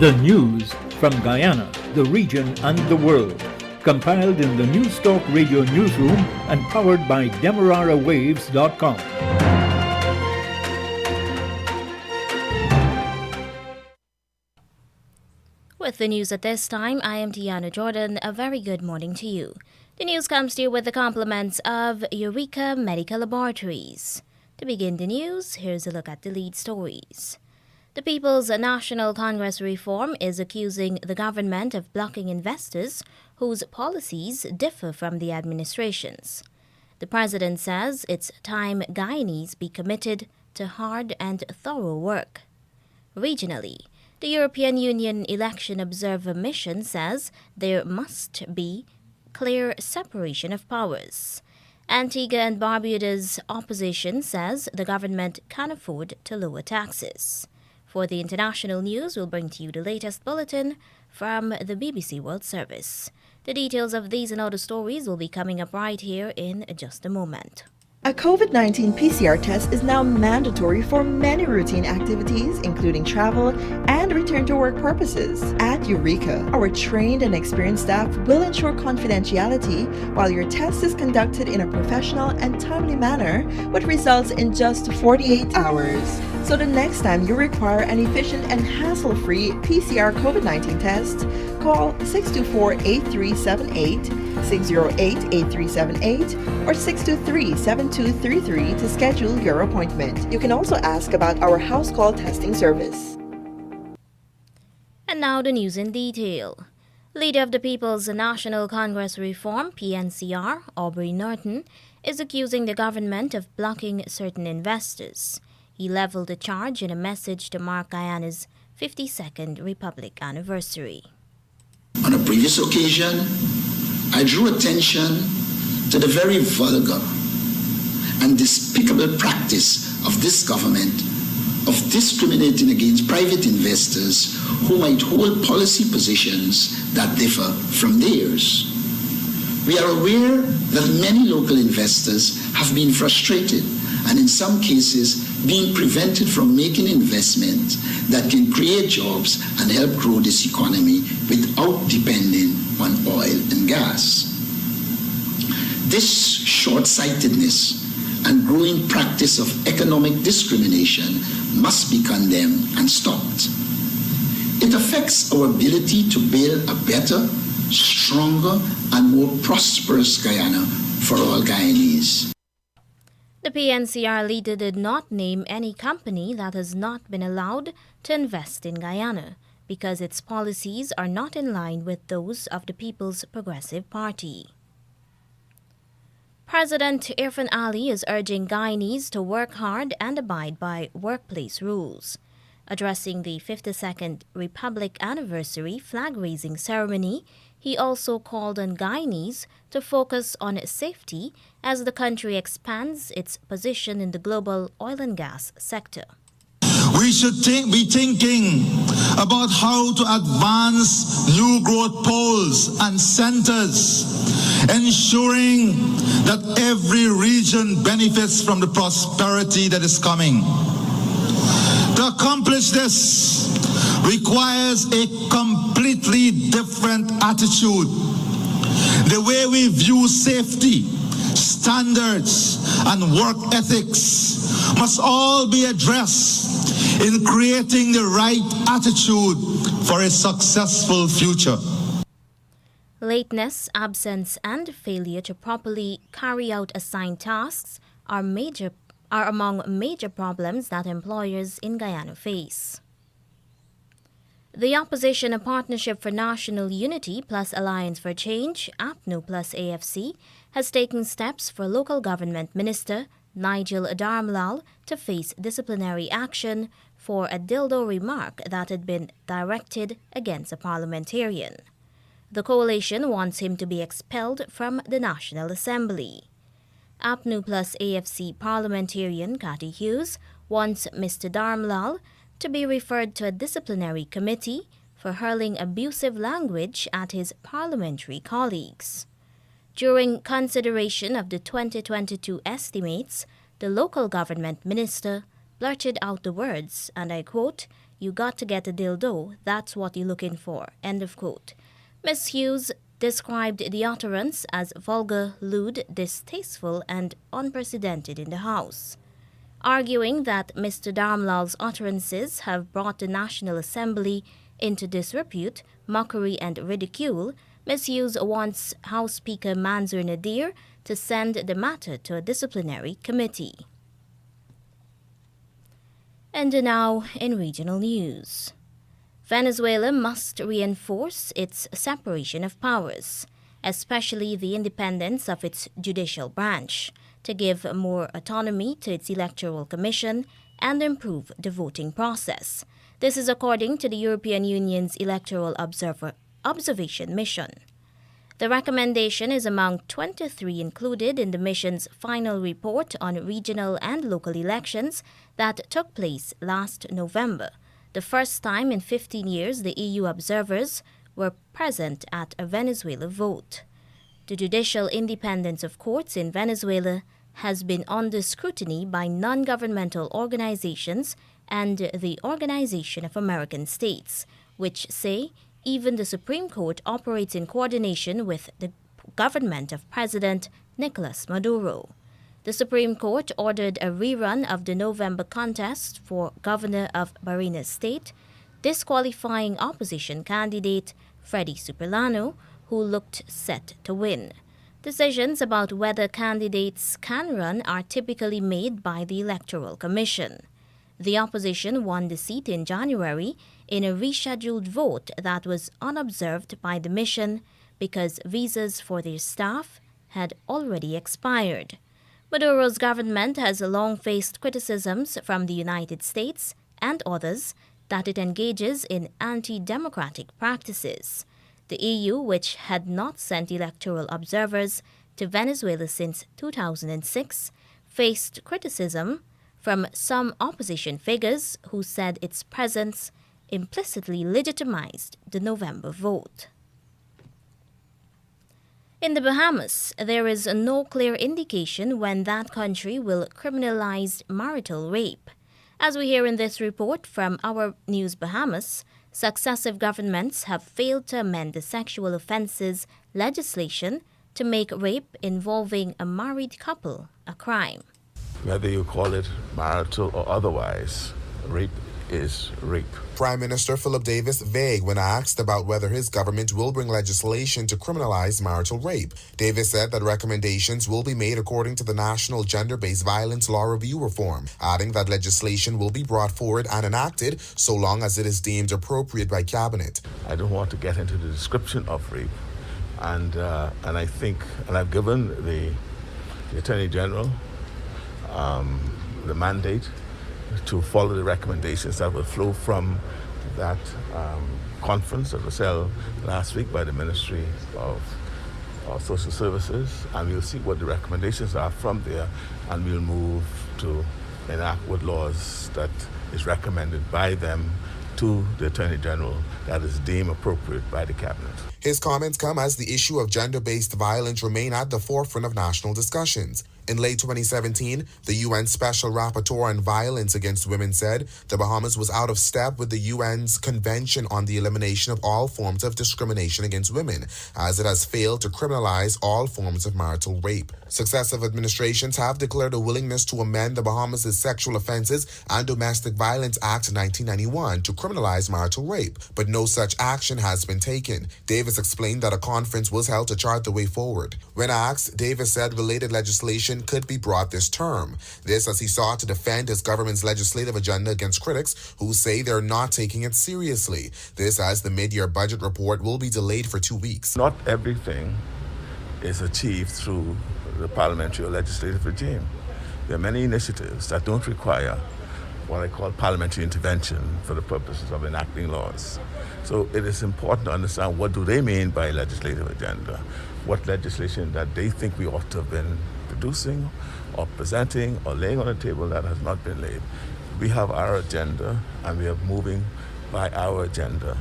The news from Guyana, the region and the world. Compiled in the News Talk Radio newsroom and powered by DemeraraWaves.com. With the news at this time, I am Tiana Jordan. A very good morning to you. The news comes to you with the compliments of Eureka Medical Laboratories. To begin the news, here's a look at the lead stories. The People's National Congress Reform is accusing the government of blocking investors whose policies differ from the administration's. The president says it's time Guyanese be committed to hard and thorough work. Regionally, the European Union Election Observer Mission says there must be clear separation of powers. Antigua and Barbuda's opposition says the government can afford to lower taxes. For the international news, we'll bring to you the latest bulletin from the BBC World Service. The details of these and other stories will be coming up right here in just a moment. A COVID-19 PCR test is now mandatory for many routine activities, including travel and return to work purposes. At Eureka, our trained and experienced staff will ensure confidentiality while your test is conducted in a professional and timely manner with results in just 48 hours. So the next time you require an efficient and hassle-free PCR COVID-19 test, call 624-8378, 608-8378, or 623-7233 to schedule your appointment. You can also ask about our house call testing service. And now the news in detail. Leader of the People's National Congress Reform, PNCR, Aubrey Norton, is accusing the government of blocking certain investors. He leveled the charge in a message to mark Guyana's 52nd Republic anniversary. On a previous occasion, I drew attention to the very vulgar and despicable practice of this government of discriminating against private investors who might hold policy positions that differ from theirs. We are aware that many local investors have been frustrated and in some cases being prevented from making investments that can create jobs and help grow this economy without depending on oil and gas. This short-sightedness and growing practice of economic discrimination must be condemned and stopped. It affects our ability to build a better, stronger, and more prosperous Guyana for all Guyanese. The PNCR leader did not name any company that has not been allowed to invest in Guyana because its policies are not in line with those of the People's Progressive Party. President Irfan Ali is urging Guyanese to work hard and abide by workplace rules. Addressing the 52nd Republic anniversary flag-raising ceremony, he also called on Guyanese to focus on safety as the country expands its position in the global oil and gas sector. We should be thinking about how to advance new growth poles and centers, ensuring that every region benefits from the prosperity that is coming. To accomplish this requires a completely different attitude. The way we view safety, standards, and work ethics must all be addressed in creating the right attitude for a successful future. Lateness, absence, and failure to properly carry out assigned tasks are among major problems that employers in Guyana face. The Opposition Partnership for National Unity plus Alliance for Change, APNU plus AFC, has taken steps for local government minister Nigel Darmlal to face disciplinary action for a dildo remark that had been directed against a parliamentarian. The coalition wants him to be expelled from the National Assembly. APNU plus AFC parliamentarian Cathy Hughes wants Mr. Darmlal to be referred to a disciplinary committee for hurling abusive language at his parliamentary colleagues. During consideration of the 2022 estimates, the local government minister blurted out the words, and I quote, You got to get a dildo. That's what you're looking for. End of quote. Ms. Hughes described the utterance as vulgar, lewd, distasteful, and unprecedented in the House. Arguing that Mr. Dharmlal's utterances have brought the National Assembly into disrepute, mockery, and ridicule, Ms. Hughes wants House Speaker Manzoor Nadir to send the matter to a disciplinary committee. And now in regional news. Venezuela must reinforce its separation of powers, especially the independence of its judicial branch, to give more autonomy to its electoral commission and improve the voting process. This is according to the European Union's Electoral Observation Mission. The recommendation is among 23 included in the mission's final report on regional and local elections that took place last November, the first time in 15 years the EU observers were present at a Venezuela vote. The judicial independence of courts in Venezuela has been under scrutiny by non-governmental organizations and the Organization of American States, which say even the Supreme Court operates in coordination with the government of President Nicolas Maduro. The Supreme Court ordered a rerun of the November contest for governor of Barinas State, disqualifying opposition candidate Freddy Superlano, who looked set to win. Decisions about whether candidates can run are typically made by the Electoral Commission. The opposition won the seat in January in a rescheduled vote that was unobserved by the mission because visas for their staff had already expired. Maduro's government has long faced criticisms from the United States and others that it engages in anti-democratic practices. The EU, which had not sent electoral observers to Venezuela since 2006, faced criticism from some opposition figures who said its presence implicitly legitimized the November vote. In the Bahamas, there is no clear indication when that country will criminalize marital rape. As we hear in this report from Our News Bahamas, successive governments have failed to amend the sexual offences legislation to make rape involving a married couple a crime. Whether you call it marital or otherwise, rape is rape. Prime Minister Philip Davis vague when asked about whether his government will bring legislation to criminalize marital rape. Davis said that recommendations will be made according to the National Gender-Based Violence Law Review Reform, adding that legislation will be brought forward and enacted so long as it is deemed appropriate by Cabinet. I don't want to get into the description of rape, and I think, and I've given the Attorney General the mandate to follow the recommendations that will flow from that conference that was held last week by the Ministry of Social Services, and we'll see what the recommendations are from there, and we'll move to enact what laws that is recommended by them to the Attorney General that is deemed appropriate by the Cabinet. His comments come as the issue of gender-based violence remain at the forefront of national discussions. In late 2017, the UN Special Rapporteur on Violence Against Women said the Bahamas was out of step with the UN's Convention on the Elimination of All Forms of Discrimination Against Women, as it has failed to criminalize all forms of marital rape. Successive administrations have declared a willingness to amend the Bahamas' Sexual Offences and Domestic Violence Act 1991 to criminalize marital rape, but no such action has been taken. Davis explained that a conference was held to chart the way forward. When asked, Davis said related legislation could be brought this term. This as he sought to defend his government's legislative agenda against critics who say they're not taking it seriously. This as the mid-year budget report will be delayed for 2 weeks. Not everything is achieved through the parliamentary or legislative regime. There are many initiatives that don't require what I call parliamentary intervention for the purposes of enacting laws. So it is important to understand what do they mean by legislative agenda, what legislation that they think we ought to have been producing or presenting or laying on the table that has not been laid. We have our agenda and we are moving by our agenda.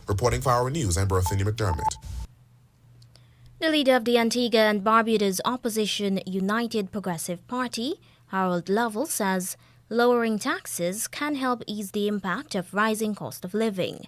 Reporting for Our News, I'm Berthany McDermott. The leader of the Antigua and Barbuda's opposition United Progressive Party, Harold Lovell, says lowering taxes can help ease the impact of rising cost of living.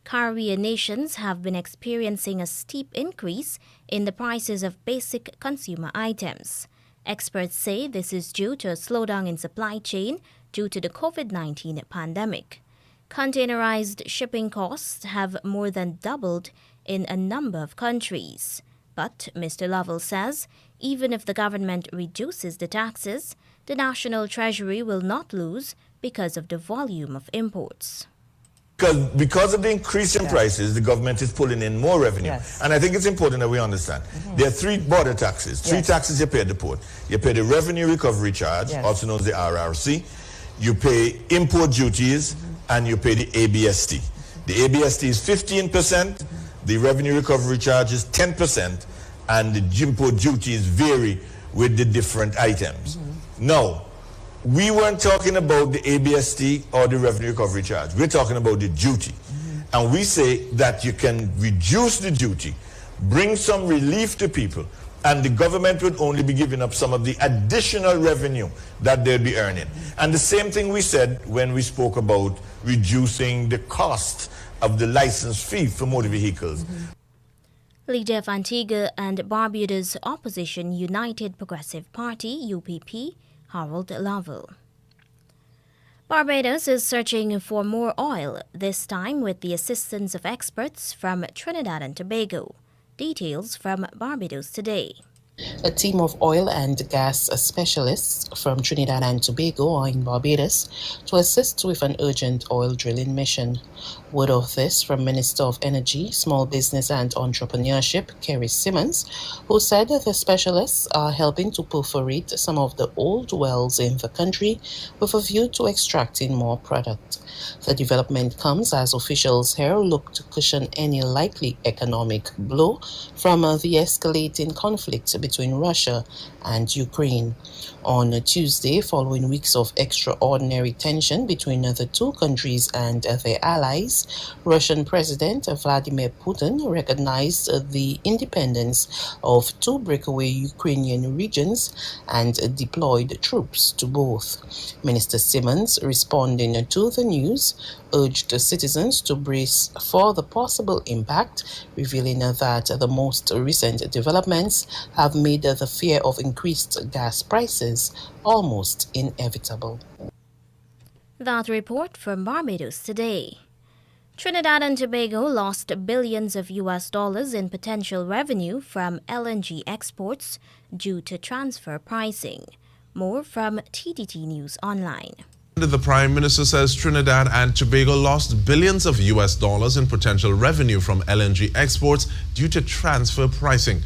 Caribbean nations have been experiencing a steep increase in the prices of basic consumer items. Experts say this is due to a slowdown in supply chain due to the COVID-19 pandemic. Containerized shipping costs have more than doubled in a number of countries. But Mr. Lovell says even if the government reduces the taxes, the National Treasury will not lose because of the volume of imports. Because of the increase in prices, the government is pulling in more revenue. Yes. And I think it's important that we understand. There are three border taxes, three taxes you pay at the port. You pay the Revenue Recovery Charge, also known as the RRC. You pay import duties, and you pay the ABST. The ABST is 15%, the Revenue Recovery Charge is 10%, and the import duties vary with the different items. Now, we weren't talking about the ABST or the Revenue Recovery Charge. We're talking about the duty. And we say that you can reduce the duty, bring some relief to people, and the government would only be giving up some of the additional revenue that they'll be earning. And the same thing we said when we spoke about reducing the cost of the license fee for motor vehicles. Leader of Antigua and Barbuda's opposition United Progressive Party, UPP, Harold Lovell. Barbados is searching for more oil, this time with the assistance of experts from Trinidad and Tobago. Details from Barbados Today. A team of oil and gas specialists from Trinidad and Tobago are in Barbados to assist with an urgent oil drilling mission. Word of this from Minister of Energy, Small Business and Entrepreneurship, Kerry Simmons, who said that the specialists are helping to perforate some of the old wells in the country with a view to extracting more product. The development comes as officials here look to cushion any likely economic blow from the escalating conflict between Russia and Ukraine. On Tuesday, following weeks of extraordinary tension between the two countries and their allies, Russian President Vladimir Putin recognized the independence of two breakaway Ukrainian regions and deployed troops to both. Minister Simmons, responding to the news, urged citizens to brace for the possible impact, revealing that the most recent developments have made the fear of increased gas prices almost inevitable. That report from Barbados Today. Trinidad and Tobago lost billions of US dollars in potential revenue from LNG exports due to transfer pricing. More from TTT News Online. The Prime Minister says Trinidad and Tobago lost billions of US dollars in potential revenue from LNG exports due to transfer pricing.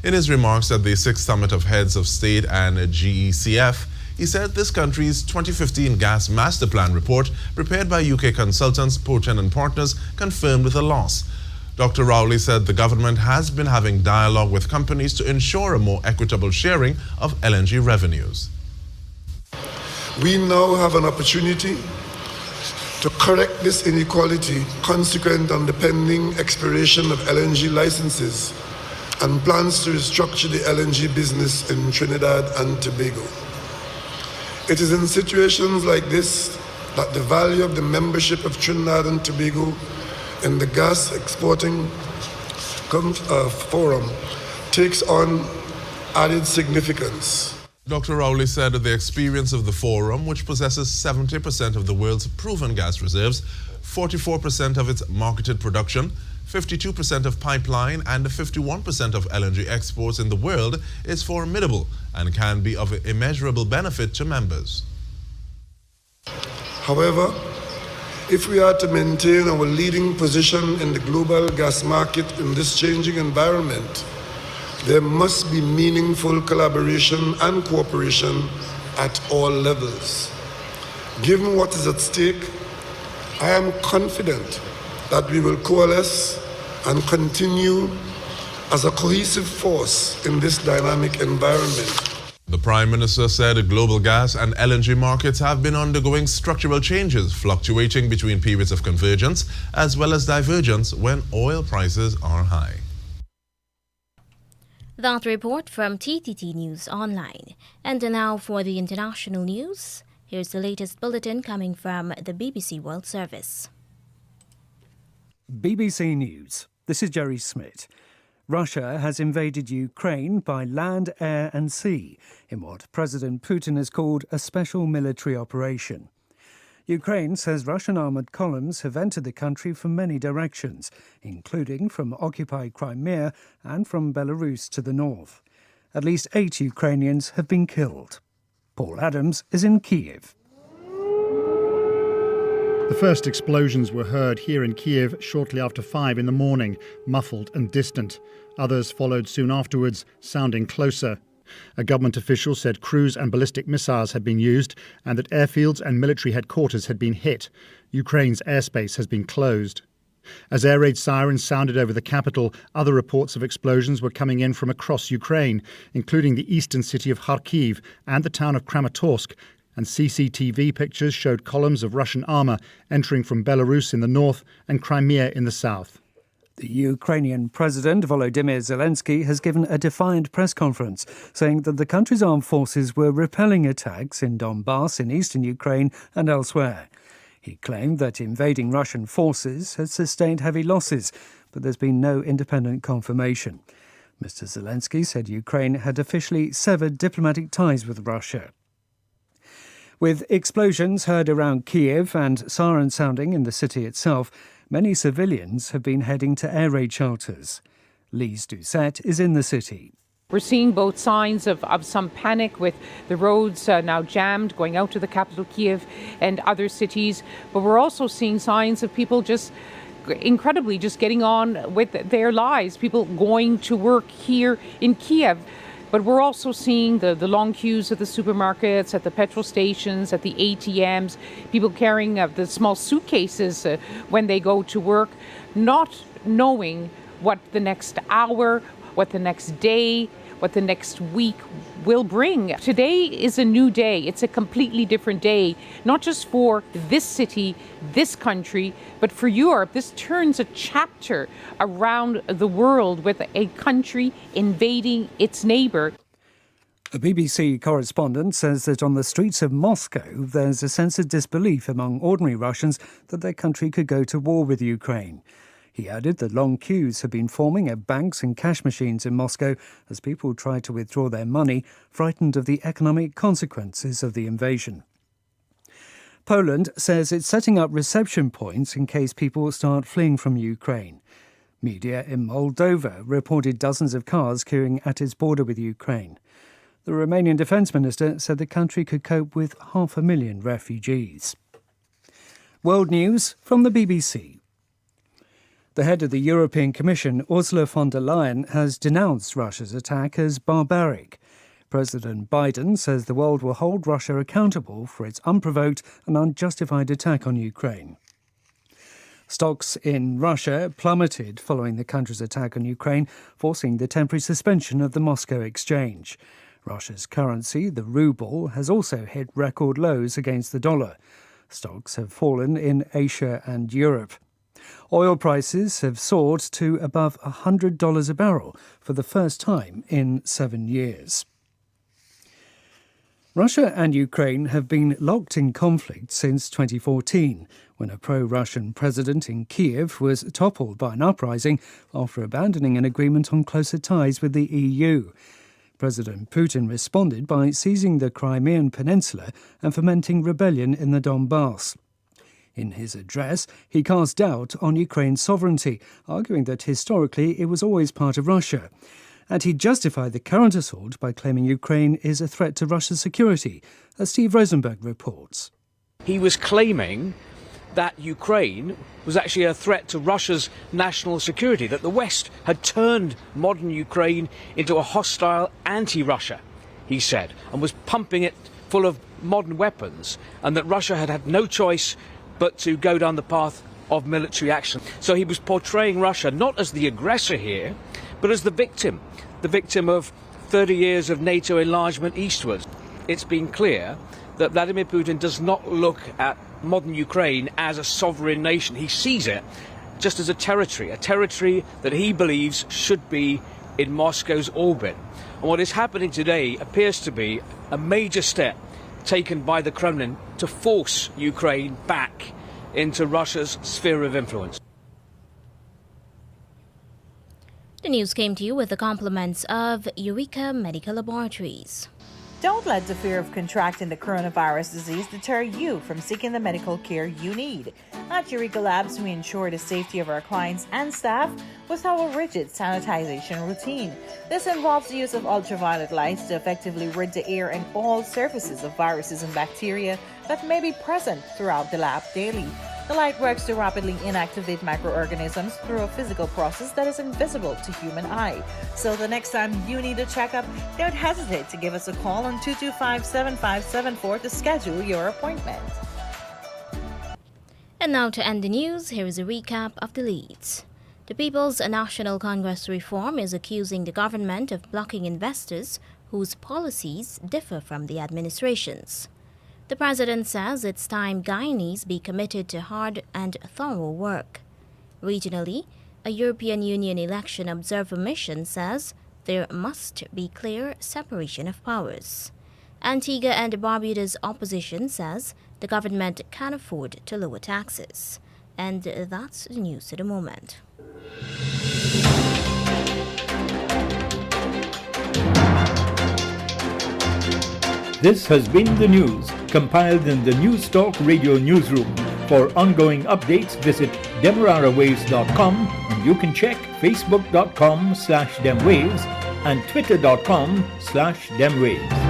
In his remarks at the 6th Summit of Heads of State and GECF, he said this country's 2015 Gas Master Plan report, prepared by UK consultants Pochen & Partners, confirmed the loss. Dr. Rowley said the government has been having dialogue with companies to ensure a more equitable sharing of LNG revenues. We now have an opportunity to correct this inequality consequent on the pending expiration of LNG licenses and plans to restructure the LNG business in Trinidad and Tobago. It is in situations like this that the value of the membership of Trinidad and Tobago in the gas exporting forum takes on added significance. Dr. Rowley said that the experience of the forum, which possesses 70% of the world's proven gas reserves, 44% of its marketed production, 52% of pipeline and 51% of LNG exports in the world, is formidable and can be of immeasurable benefit to members. However, if we are to maintain our leading position in the global gas market in this changing environment, there must be meaningful collaboration and cooperation at all levels. Given what is at stake, I am confident that we will coalesce and continue as a cohesive force in this dynamic environment. The Prime Minister said global gas and LNG markets have been undergoing structural changes, fluctuating between periods of convergence as well as divergence when oil prices are high. That report from TTT News Online. And now for the international news, Here's the latest bulletin coming from the BBC World Service. BBC News. This is Jerry Smith. Russia has invaded Ukraine by land, air and sea in what President Putin has called a special military operation. Ukraine says Russian armoured columns have entered the country from many directions, including from occupied Crimea and from Belarus to the north. At least 8 Ukrainians have been killed. Paul Adams is in Kyiv. The first explosions were heard here in Kyiv shortly after 5 in the morning, muffled and distant. Others followed soon afterwards, sounding closer. A government official said cruise and ballistic missiles had been used and that airfields and military headquarters had been hit. Ukraine's airspace has been closed. As air raid sirens sounded over the capital, other reports of explosions were coming in from across Ukraine, including the eastern city of Kharkiv and the town of Kramatorsk, and CCTV pictures showed columns of Russian armour entering from Belarus in the north and Crimea in the south. The Ukrainian President Volodymyr Zelensky has given a defiant press conference, saying that the country's armed forces were repelling attacks in Donbass in eastern Ukraine and elsewhere. He claimed that invading Russian forces had sustained heavy losses, but there's been no independent confirmation. Mr. Zelensky said Ukraine had officially severed diplomatic ties with Russia. With explosions heard around Kyiv and sirens sounding in the city itself, many civilians have been heading to air raid shelters. Lise Doucette is in the city. We're seeing both signs of some panic with the roads now jammed going out to the capital Kyiv and other cities. But we're also seeing signs of people just incredibly just getting on with their lives, people going to work here in Kyiv. But we're also seeing the long queues at the supermarkets, at the petrol stations, at the ATMs, people carrying the small suitcases when they go to work, not knowing what the next hour, what the next day, what the next week will bring. Today is a new day. It's a completely different day, not just for this city, this country, but for Europe. This turns a chapter around the world with a country invading its neighbour. A BBC correspondent says that on the streets of Moscow there's a sense of disbelief among ordinary Russians that their country could go to war with Ukraine. He added that long queues have been forming at banks and cash machines in Moscow as people try to withdraw their money, frightened of the economic consequences of the invasion. Poland says it's setting up reception points in case people start fleeing from Ukraine. Media in Moldova reported dozens of cars queuing at its border with Ukraine. The Romanian Defence Minister said the country could cope with 500,000 refugees. World News from the BBC. The head of the European Commission, Ursula von der Leyen, has denounced Russia's attack as barbaric. President Biden says the world will hold Russia accountable for its unprovoked and unjustified attack on Ukraine. Stocks in Russia plummeted following the country's attack on Ukraine, forcing the temporary suspension of the Moscow exchange. Russia's currency, the ruble, has also hit record lows against the dollar. Stocks have fallen in Asia and Europe. Oil prices have soared to above $100 a barrel for the first time in 7 years. Russia and Ukraine have been locked in conflict since 2014, when a pro-Russian president in Kyiv was toppled by an uprising after abandoning an agreement on closer ties with the EU. President Putin responded by seizing the Crimean Peninsula and fomenting rebellion in the Donbass. In his address, he cast doubt on Ukraine's sovereignty, arguing that historically it was always part of Russia. And he justified the current assault by claiming Ukraine is a threat to Russia's security, as Steve Rosenberg reports. He was claiming that Ukraine was actually a threat to Russia's national security, that the West had turned modern Ukraine into a hostile anti-Russia, he said, and was pumping it full of modern weapons, and that Russia had had no choice but to go down the path of military action. So he was portraying Russia not as the aggressor here, but as the victim of 30 years of NATO enlargement eastwards. It's been clear that Vladimir Putin does not look at modern Ukraine as a sovereign nation. He sees it just as a territory that he believes should be in Moscow's orbit. And what is happening today appears to be a major step taken by the Kremlin to force Ukraine back into Russia's sphere of influence. The news came to you with the compliments of Eureka Medical Laboratories. Don't let the fear of contracting the coronavirus disease deter you from seeking the medical care you need. At Eureka Labs, we ensure the safety of our clients and staff with our rigid sanitization routine. This involves the use of ultraviolet lights to effectively rid the air and all surfaces of viruses and bacteria that may be present throughout the lab daily. The light works to rapidly inactivate microorganisms through a physical process that is invisible to human eye. So the next time you need a checkup, don't hesitate to give us a call on 225-7574 to schedule your appointment. And now to end the news, here is a recap of the leads. The People's National Congress Reform is accusing the government of blocking investors whose policies differ from the administration's. The president says it's time Guyanese be committed to hard and thorough work. Regionally, a European Union election observer mission says there must be clear separation of powers. Antigua and Barbuda's opposition says the government can afford to lower taxes. And that's the news at the moment. This has been the news, compiled in the News Talk Radio Newsroom. For ongoing updates, visit demerarawaves.com, and you can check facebook.com/demwaves and twitter.com/demwaves.